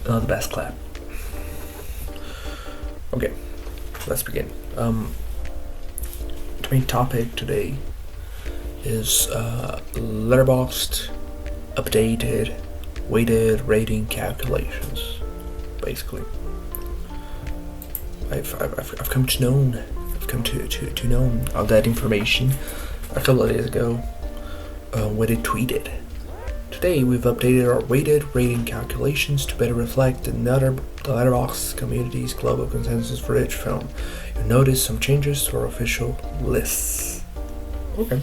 The best clap. Okay, let's begin. The main topic today is Letterboxd updated weighted rating calculations. Basically, I've come to know all that information a couple of days ago when it tweeted. Today we've updated our weighted rating calculations to better reflect the Letterboxd community's global consensus for each film. You'll notice some changes to our official lists. Okay.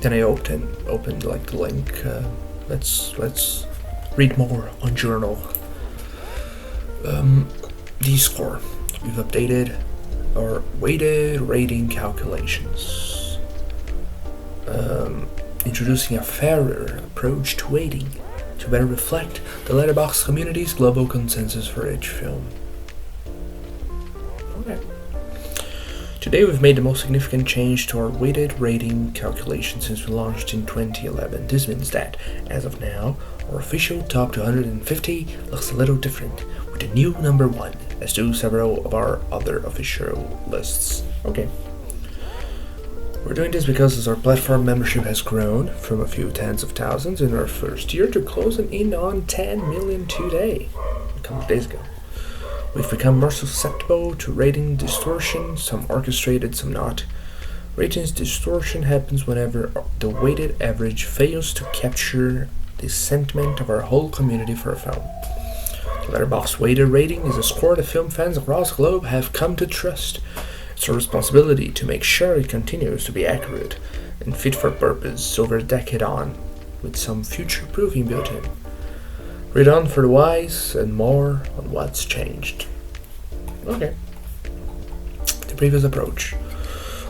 Then I opened like the link. Let's read more on Journal. D-score. We've updated our weighted rating calculations, introducing a fairer approach to weighting to better reflect the Letterboxd community's global consensus for each film. Okay. Today we've made the most significant change to our weighted rating calculation since we launched in 2011. This means that, as of now, our official top 250 looks a little different, with a new number 1, as do several of our other official lists. Okay. We're doing this because as our platform membership has grown from a few tens of thousands in our first year to closing in on 10 million today, a couple of days ago. We've become more susceptible to rating distortion, some orchestrated, some not. Ratings distortion happens whenever the weighted average fails to capture the sentiment of our whole community for a film. The Letterboxd weighted rating is a score that film fans across the globe have come to trust. It's our responsibility to make sure it continues to be accurate and fit for purpose over a decade on, with some future proofing built in. Read on for the whys and more on what's changed. Okay. The previous approach.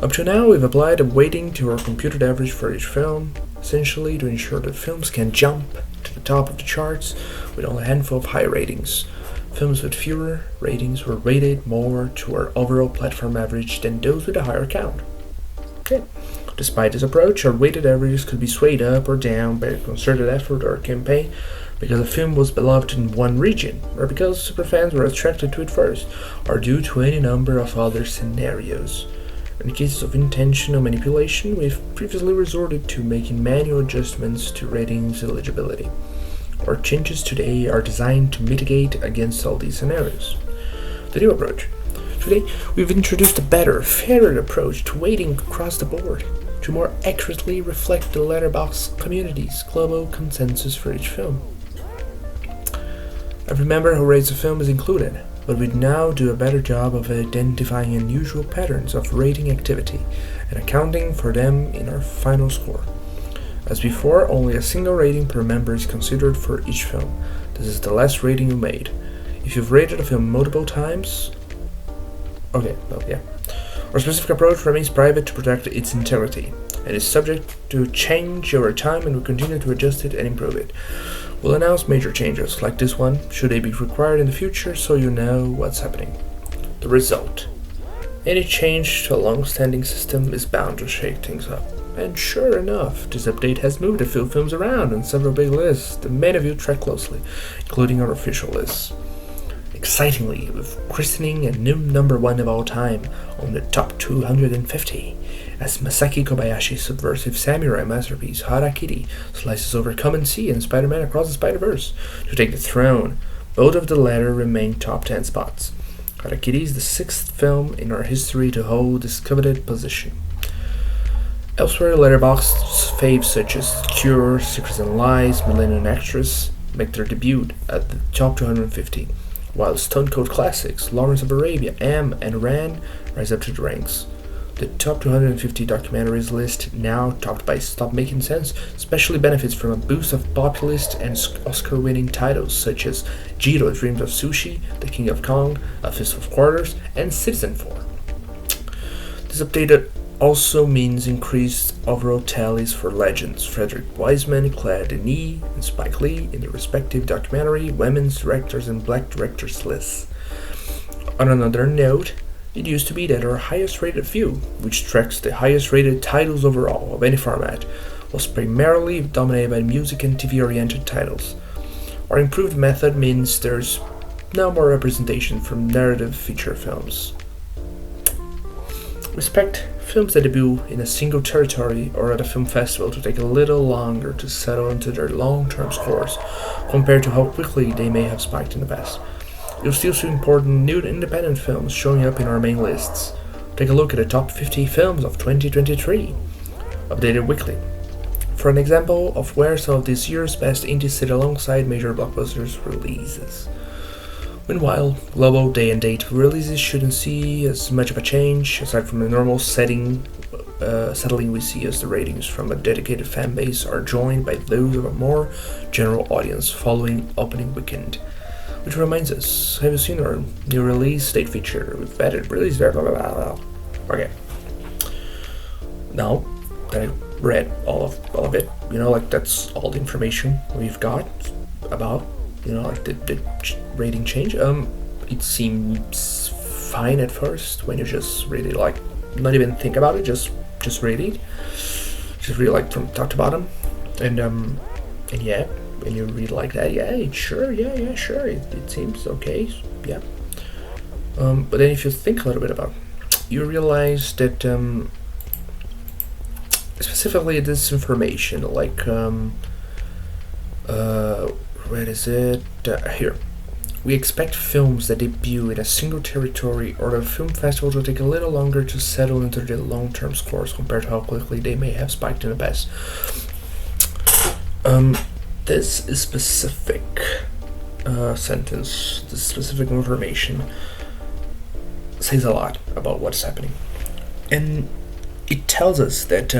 Up to now, we've applied a weighting to our computed average for each film, essentially to ensure that films can jump to the top of the charts with only a handful of high ratings. Films with fewer ratings were rated more to our overall platform average than those with a higher count. Okay. Despite this approach, our weighted averages could be swayed up or down by a concerted effort or a campaign because a film was beloved in one region, or because superfans were attracted to it first, or due to any number of other scenarios. In cases of intentional manipulation, we've previously resorted to making manual adjustments to ratings eligibility. Our changes today are designed to mitigate against all these scenarios. The new approach. Today, we've introduced a better, fairer approach to weighting across the board, to more accurately reflect the Letterboxd community's global consensus for each film. Every member who rates a film is included, but we now do a better job of identifying unusual patterns of rating activity and accounting for them in our final score. As before, only a single rating per member is considered for each film. This is the last rating you made. If you've rated a film multiple times, our specific approach remains private to protect its integrity, and is subject to change over time, and we continue to adjust it and improve it. We'll announce major changes, like this one, should they be required in the future, so you know what's happening. The result. Any change to a long-standing system is bound to shake things up. And sure enough, this update has moved a few films around on several big lists that many of you track closely, including our official lists. Excitingly, with christening a new number 1 of all time on the top 250, as Masaki Kobayashi's subversive samurai masterpiece Harakiri slices over Come See and Spider-Man Across the Spider-Verse to take the throne. Both of the latter remain top 10 spots. Harakiri is the 6th film in our history to hold this coveted position. Elsewhere, Letterboxd's faves such as Cure, Secrets and Lies, Millennium Actress make their debut at the top 250, while Stone Cold classics Lawrence of Arabia, M, and Ran rise up to the ranks. The top 250 documentaries list, now topped by Stop Making Sense, especially benefits from a boost of populist and Oscar-winning titles such as Jiro Dreams of Sushi, The King of Kong, A Fist of Quarters, and Citizen 4. This updated also means increased overall tallies for legends Frederick Wiseman, Claire Denis, and Spike Lee in their respective documentary, women's directors, and black directors lists. On another note, it used to be that our highest rated view, which tracks the highest rated titles overall of any format, was primarily dominated by music and TV oriented titles. Our improved method means there's now more representation from narrative feature films. We expect films that debut in a single territory or at a film festival to take a little longer to settle into their long-term scores compared to how quickly they may have spiked in the past. You'll still see important new independent films showing up in our main lists. Take a look at the top 50 films of 2023, updated weekly, for an example of where some of this year's best indies sit alongside major blockbusters releases. Meanwhile, global day and date releases shouldn't see as much of a change, aside from the normal settling we see as the ratings from a dedicated fan base are joined by those of a more general audience following opening weekend. Which reminds us, have you seen our new release date feature? We've added release there, blah blah blah. Okay. Now that I read all of it, that's all the information we've got about the rating change. It seems fine at first when you just really not even think about it, just read it, just read from top to bottom, and yeah, when you read like that, sure, it seems okay, yeah. But then if you think a little bit about it, you realize that specifically this information, where is it? Here. We expect films that debut in a single territory or a film festival to take a little longer to settle into their long-term scores compared to how quickly they may have spiked in the past. This is specific sentence, this specific information says a lot about what's happening. And it tells us that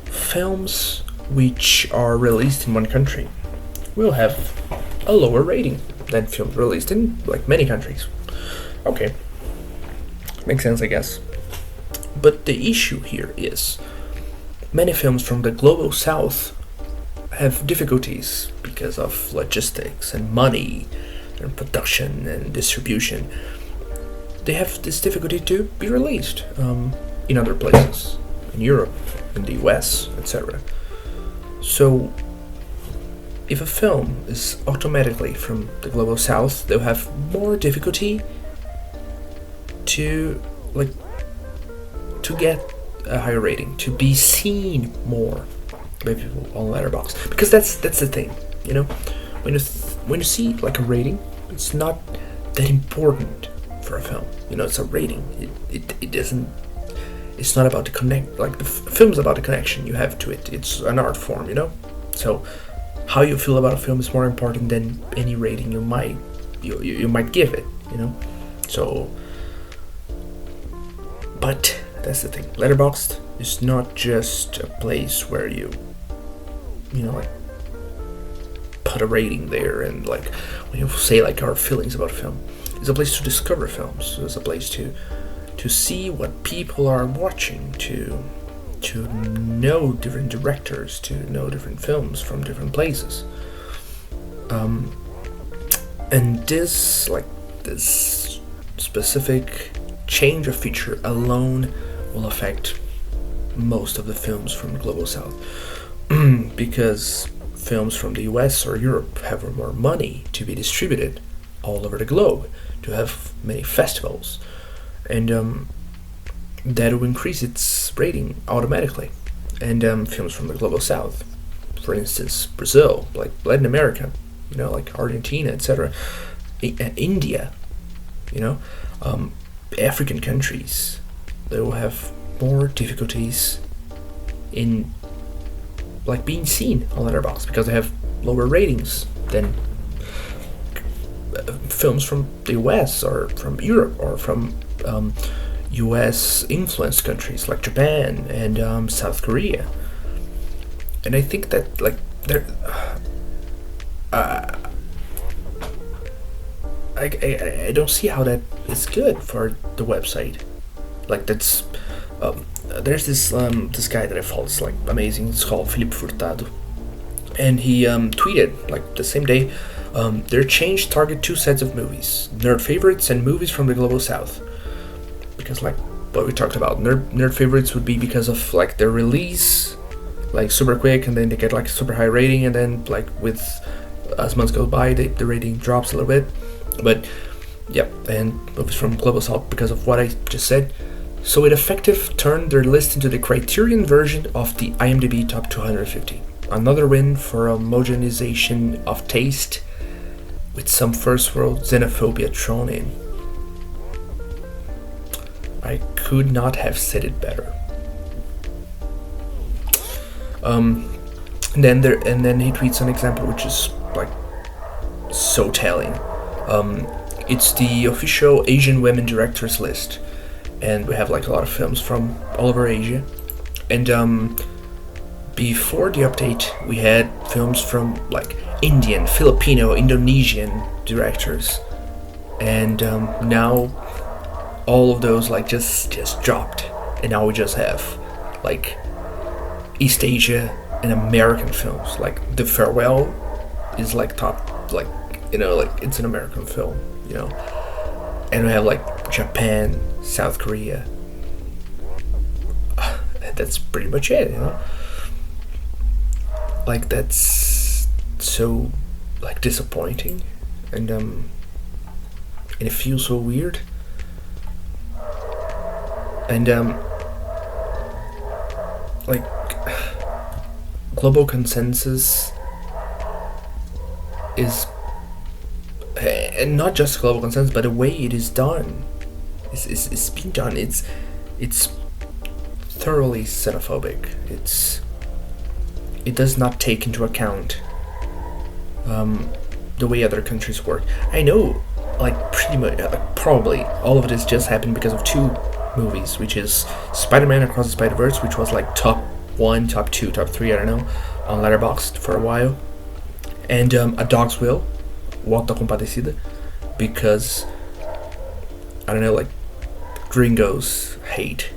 films which are released in one country will have a lower rating than films released in many countries. Okay, makes sense, I guess. But the issue here is many films from the global south have difficulties because of logistics and money and production and distribution. They have this difficulty to be released in other places, in Europe, in the US, etc. So if a film is automatically from the global south, they'll have more difficulty to get a higher rating, to be seen more by people on Letterboxd. Because that's the thing, when you see a rating, it's not that important for a film. It's a rating. It doesn't. It's not about the connect. The film's about the connection you have to it. It's an art form, So how you feel about a film is more important than any rating you might give it, So, but that's the thing. Letterboxd is not just a place where you put a rating there and when you say our feelings about a film. It's a place to discover films. It's a place to see what people are watching, to know different directors, to know different films from different places. And this specific change of feature alone will affect most of the films from the global south. Because films from the US or Europe have more money to be distributed all over the globe, to have many festivals, and that will increase its rating automatically. And films from the global south, for instance, Brazil, Latin America, Argentina, etc., India, African countries, they will have more difficulties in being seen on Letterboxd because they have lower ratings than films from the US or from Europe or from US influenced countries like Japan and South Korea. And I think that I don't see how that is good for the website. There's this guy that I follow. It's like amazing. It's called Felipe Furtado, and he tweeted like the same day. Their change target two sets of movies: nerd favorites and movies from the global south. Because like what we talked about, nerd favorites would be because of like their release, like super quick, and then they get like a super high rating, and then like with as months go by, the rating drops a little bit. But yeah, and movies from global south because of what I just said. So it effectively turned their list into the Criterion version of the IMDb Top 250. Another win for homogenization of taste, with some first world xenophobia thrown in. I could not have said it better. And then he tweets an example which is like so telling. It's the official Asian women directors list, and we have like a lot of films from all over Asia. And before the update, we had films from like Indian, Filipino, Indonesian directors, and now all of those like just dropped, and now we just have like East Asia and American films. Like The Farewell is like top, like like it's an American film, and we have like Japan, South Korea. That's pretty much it, Like that's so like disappointing, and it feels so weird. And like global consensus is, and not just global consensus, but the way it is done, it's being done. It's thoroughly xenophobic. It does not take into account the way other countries work. I know, like pretty much, probably all of this just happened because of two movies, which is Spider-Man Across the Spider-Verse, which was like top 1, top 2, top 3, I don't know, on Letterboxd for a while, and A Dog's Will, O Auto da Compadecida, because I don't know, like gringos hate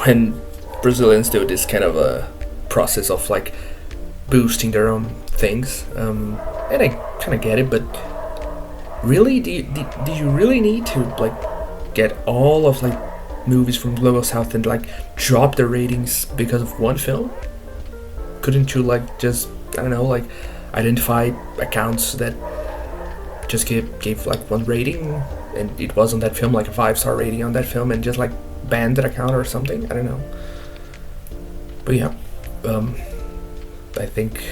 when Brazilians do this kind of a process of like boosting their own things, and I kind of get it, but really, do you really need to like get all of like movies from global south and like drop the ratings because of one film? Couldn't you like just, I don't know, like identify accounts that just gave like one rating, and it was on that film like a 5-star rating on that film, and just like ban that account or something? I don't know. But yeah, I think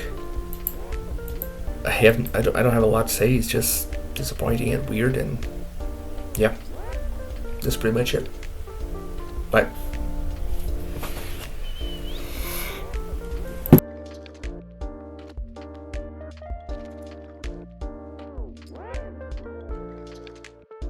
I don't have a lot to say. It's just disappointing and weird, and yeah, that's pretty much it. Bye.